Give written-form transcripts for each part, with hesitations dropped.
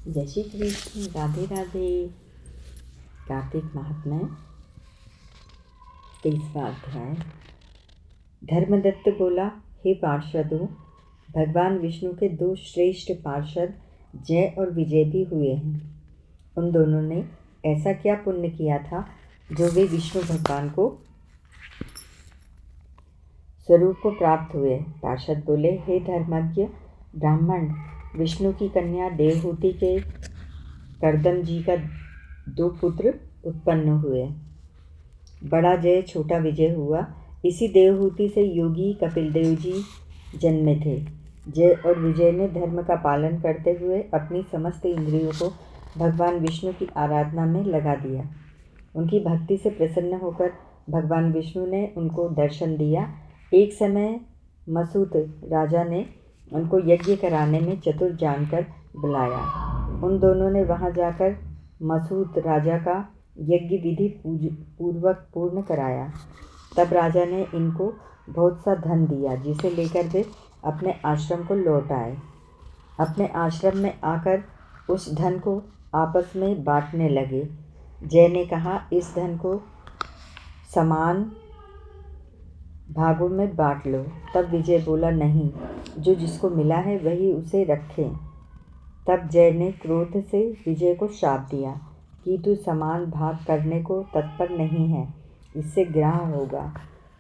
जय श्री कृष्ण। राधे राधे। कार्तिक महात्म्य 23वां अध्याय। धर्मदत्त बोला, हे पार्षदों, भगवान विष्णु के दो श्रेष्ठ पार्षद जय और विजय भी हुए हैं। उन दोनों ने ऐसा क्या पुण्य किया था जो वे विष्णु भगवान को स्वरूप को प्राप्त हुए। पार्षद बोले, हे धर्मज्ञ ब्राह्मण, विष्णु की कन्या देवहूति के कर्दम जी का दो पुत्र उत्पन्न हुए। बड़ा जय छोटा विजय हुआ। इसी देवहूति से योगी कपिल देव जी जन्मे थे। जय और विजय ने धर्म का पालन करते हुए अपनी समस्त इंद्रियों को भगवान विष्णु की आराधना में लगा दिया। उनकी भक्ति से प्रसन्न होकर भगवान विष्णु ने उनको दर्शन दिया। एक समय मसूत राजा ने उनको यज्ञ कराने में चतुर जानकर बुलाया। उन दोनों ने वहां जाकर मसूत राजा का यज्ञ विधि पूर्वक पूर्ण कराया। तब राजा ने इनको बहुत सा धन दिया, जिसे लेकर वे अपने आश्रम को लौट आए। अपने आश्रम में आकर उस धन को आपस में बांटने लगे। जय ने कहा, इस धन को समान भागों में बांट लो। तब विजय बोला, नहीं, जो जिसको मिला है वही उसे रखें। तब जय ने क्रोध से विजय को शाप दिया कि तू समान भाग करने को तत्पर नहीं है, इससे ग्रह होगा।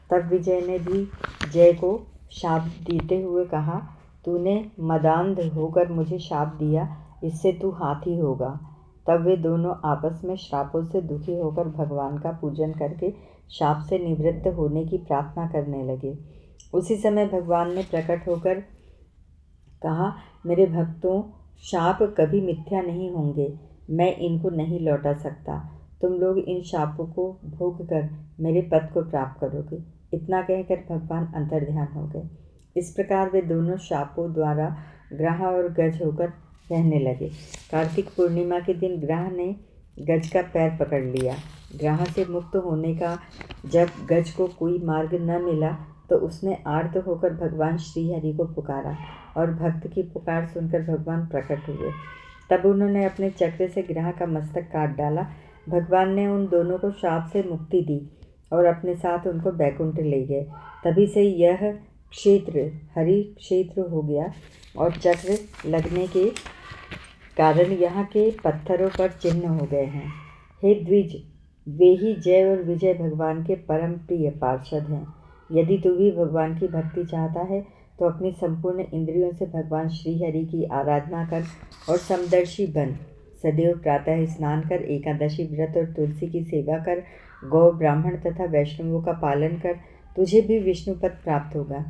तब विजय ने भी जय को शाप देते हुए कहा, तूने मदांध होकर मुझे शाप दिया, इससे तू हाथी होगा। तब वे दोनों आपस में श्रापों से दुखी होकर भगवान का पूजन करके शाप से निवृत्त होने की प्रार्थना करने लगे। उसी समय भगवान ने प्रकट होकर कहा, मेरे भक्तों, शाप कभी मिथ्या नहीं होंगे। मैं इनको नहीं लौटा सकता। तुम लोग इन शापों को भोग कर मेरे पद को प्राप्त करोगे। इतना कहकर भगवान अंतर्ध्यान हो गए। इस प्रकार वे दोनों शापों द्वारा ग्रह और गज होकर रहने लगे। कार्तिक पूर्णिमा के दिन ग्रह ने गज का पैर पकड़ लिया। ग्रह से मुक्त होने का जब गज को कोई मार्ग न मिला तो उसने आर्त होकर भगवान श्रीहरि को पुकारा और भक्त की पुकार सुनकर भगवान प्रकट हुए। तब उन्होंने अपने चक्र से ग्रह का मस्तक काट डाला। भगवान ने उन दोनों को शाप से मुक्ति दी और अपने साथ उनको बैकुंठ ले गए। तभी से यह क्षेत्र हरि क्षेत्र हो गया और चक्र लगने के कारण यहाँ के पत्थरों पर चिन्ह हो गए हैं। हे द्विज, वे ही जय और विजय भगवान के परम प्रिय पार्षद हैं। यदि तू भी भगवान की भक्ति चाहता है तो अपनी संपूर्ण इंद्रियों से भगवान श्रीहरि की आराधना कर और समदर्शी बन। सदैव प्रातः स्नान कर, एकादशी व्रत और तुलसी की सेवा कर, गौ ब्राह्मण तथा वैष्णवों का पालन कर, तुझे भी विष्णु पद प्राप्त होगा।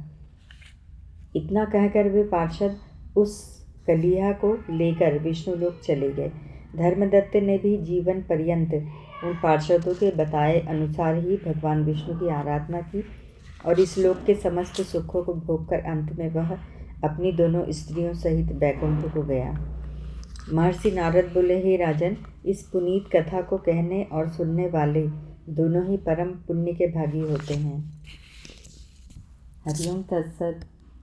इतना कहकर वे पार्षद उस कलिया को लेकर विष्णु लोक चले गए। धर्मदत्त ने भी जीवन पर्यंत उन पार्षदों के बताए अनुसार ही भगवान विष्णु की आराधना की और इस लोक के समस्त सुखों को भोगकर अंत में वह अपनी दोनों स्त्रियों सहित बैकुंठ को गया। महर्षि नारद बोले, हे राजन, इस पुनीत कथा को कहने और सुनने वाले दोनों ही परम पुण्य के भागी होते हैं। हरिओम तत्सत।